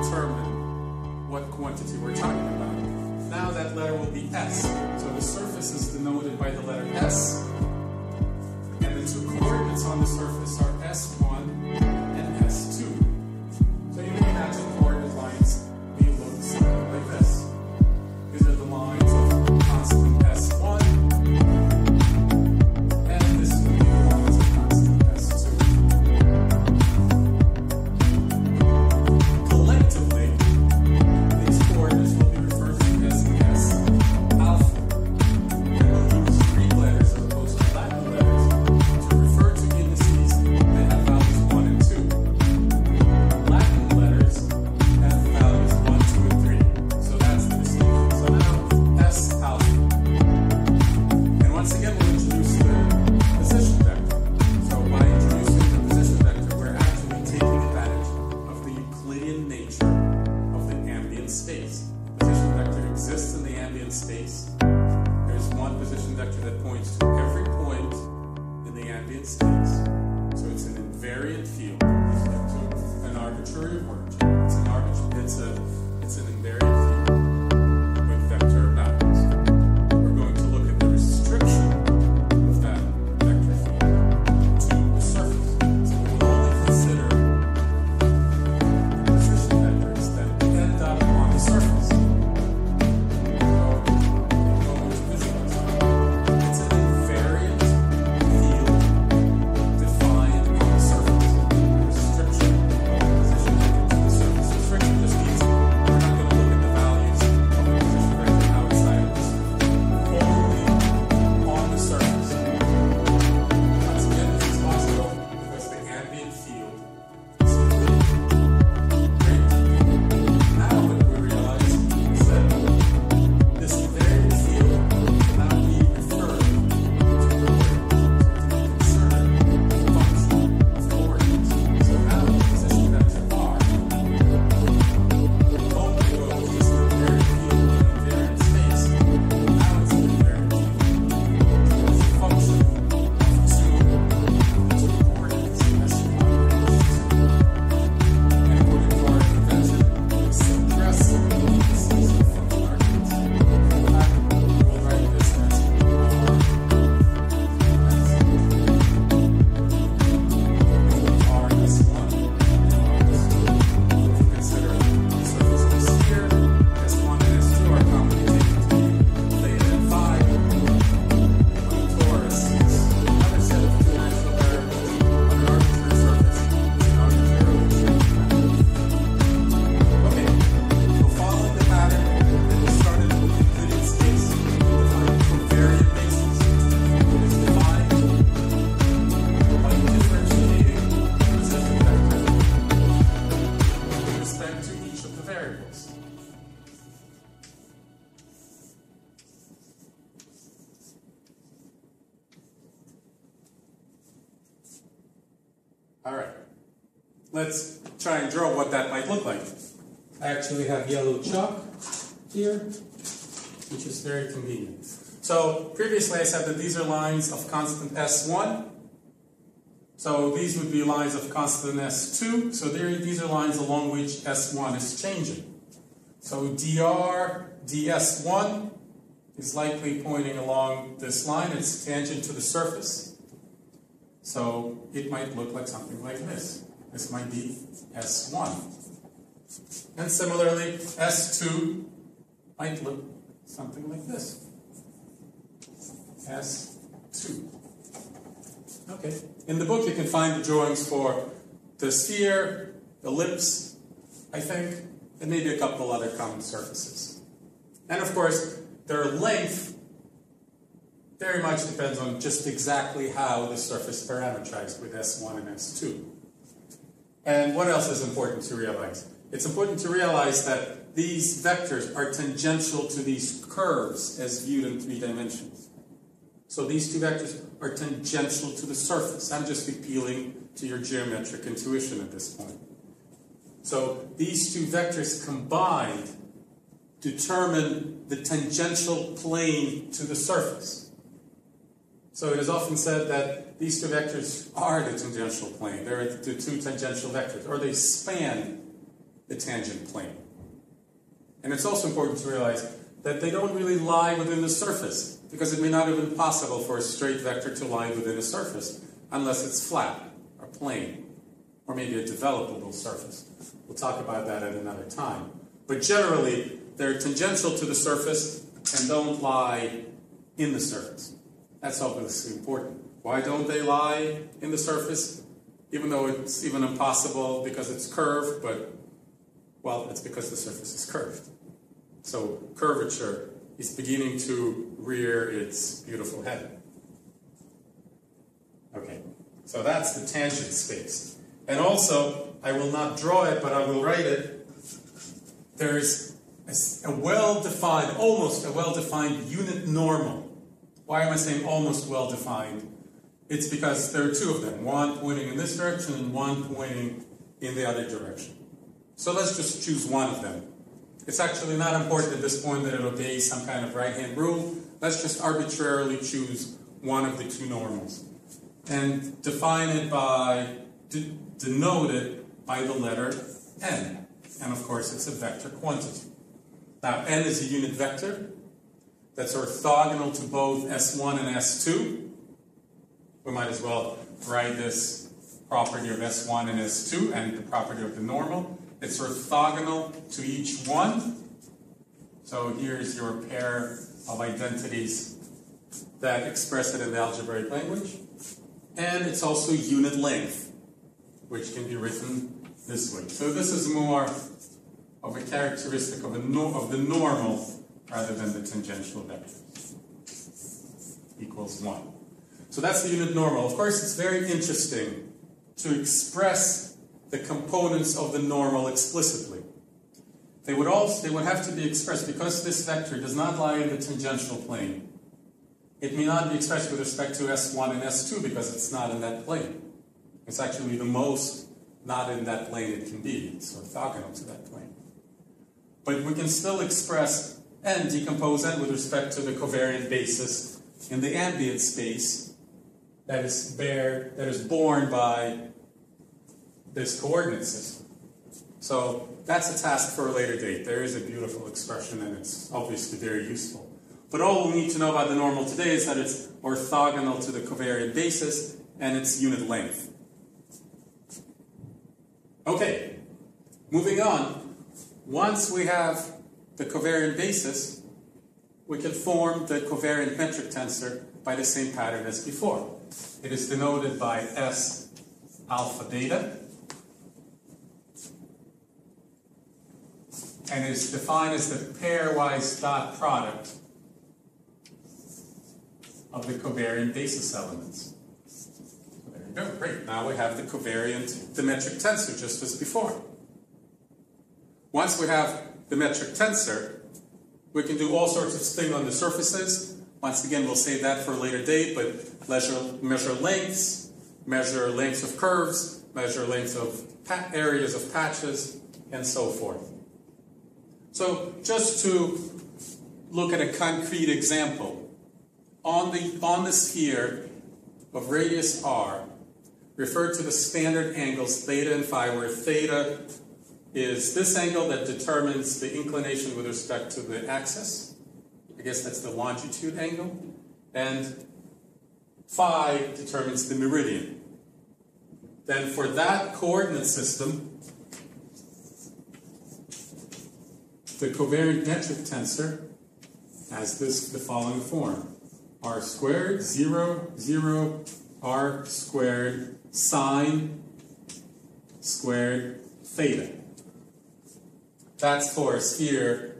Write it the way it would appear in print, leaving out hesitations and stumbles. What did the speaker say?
determine what quantity we're talking about. Now that letter will be S. So the surface is denoted by the letter S. And the two coordinates on the surface are S1 and S2. So you can imagine coordinate lines may look something like this. These are the lines of constant S1. And this is the lines of constant S2. Collectively, these coordinates will be referred to as S alpha. And we'll use Greek letters as opposed to Latin letters to refer to indices that have values 1 and 2. Latin letters have values 1, 2, and 3. So that's the distinction. So now S alpha. And once again, we'll introduce the position vector. So by introducing the position vector, we're actually taking advantage of the Euclidean nature of the ambient space. The position vector exists in the ambient space. There's one position vector that points to every point in the ambient space. So it's an invariant field. It's like to an arbitrary word. It's an invariant field with vector values. We're going to look at the restriction of that vector field to the surface. So we will only consider position vectors that end up on the surface. It's an invariant field defined on the surface. Restriction of the position vector to the surface. Restriction just means we're not going to look at the values of the position vector outside of the surface. Only on the surface. Once again, this is possible because the ambient field is great. Now what we realize is that this invariant field can now be referred to coordinates. So it can be considered a function of coordinates. So now the position vector R only goes to this invariant field in invariant space. Now it's an invariant field. It's a function of two coordinates, S1 and S2. And according to our convention, we suppress the indices of function arguments. In fact, we'll write this as R S1 and R S2. If you consider the surface of a sphere, S1 and S2 are commonly taken to be laid at 5. On a torus, it's another set of two natural variables on an arbitrary surface. It's an arbitrarily shaped pattern. Okay, so following the pattern that we started with Euclidean space, we defined covariant basis. It is defined by differentiating the position vector with respect to each of the variables. All right, let's try and draw what that might look like. I actually have yellow chalk here, which is very convenient. So previously I said that these are lines of constant S1. So these would be lines of constant S2. So these are lines along which S1 is changing. So dr ds1 is likely pointing along this line. It's tangent to the surface. So it might look like something like this. This might be S1. And similarly, S2 might look something like this. S2. Okay. In the book you can find the drawings for the sphere, ellipse, I think, and maybe a couple other common surfaces. And of course, their length very much depends on just exactly how the surface is parametrized with S1 and S2. And what else is important to realize? It's important to realize that these vectors are tangential to these curves as viewed in 3 dimensions. So these two vectors are tangential to the surface. I'm just appealing to your geometric intuition at this point. So these two vectors combined determine the tangential plane to the surface. So it is often said that these two vectors are the tangential plane. They're the two tangential vectors, or they span the tangent plane. And it's also important to realize that they don't really lie within the surface, because it may not have been possible for a straight vector to lie within a surface unless it's flat or plane, or maybe a developable surface. We'll talk about that at another time. But generally, they're tangential to the surface and don't lie in the surface. That's obviously important. Why don't they lie in the surface? Even though it's even impossible because it's curved, but, well, it's because the surface is curved. So curvature is beginning to rear its beautiful head. Okay, so that's the tangent space. And also, I will not draw it, but I will write it. There's a well-defined, almost a well-defined unit normal. Why am I saying almost well-defined? It's because there are two of them, one pointing in this direction and one pointing in the other direction. So let's just choose one of them. It's actually not important at this point that it obeys some kind of right-hand rule. Let's just arbitrarily choose one of the two normals and define it by, denote it by the letter n. And of course, it's a vector quantity. Now, n is a unit vector that's orthogonal to both S1 and S2. We might as well write this property of S1 and S2 and the property of the normal. It's orthogonal to each one. So here's your pair of identities that express it in the algebraic language. And it's also unit length, which can be written this way. So this is more of a characteristic of the normal rather than the tangential vector. Equals 1. So that's the unit normal. Of course, it's very interesting to express the components of the normal explicitly. They would have to be expressed because this vector does not lie in the tangential plane. It may not be expressed with respect to S1 and S2 because it's not in that plane. It's actually the most not in that plane it can be. It's orthogonal to that plane. But we can still express and decompose n with respect to the covariant basis in the ambient space that is borne by this coordinate system. So that's a task for a later date. There is a beautiful expression and it's obviously very useful. But all we need to know about the normal today is that it's orthogonal to the covariant basis and its unit length. Okay, moving on. Once we have the covariant basis, we can form the covariant metric tensor by the same pattern as before. It is denoted by S alpha beta, and is defined as the pairwise dot product of the covariant basis elements. So there you go, great. Now we have the metric tensor just as before. Once we have the metric tensor, we can do all sorts of things on the surfaces. Once again, we'll save that for a later date, but measure lengths, measure lengths of curves, measure lengths of areas of patches, and so forth. So just to look at a concrete example, on the sphere of radius r, refer to the standard angles theta and phi, where theta is this angle that determines the inclination with respect to the axis. I guess that's the longitude angle. And phi determines the meridian. Then for that coordinate system, the covariant metric tensor has the following form. R squared, 0, 0, R squared, sine squared theta. That's for a sphere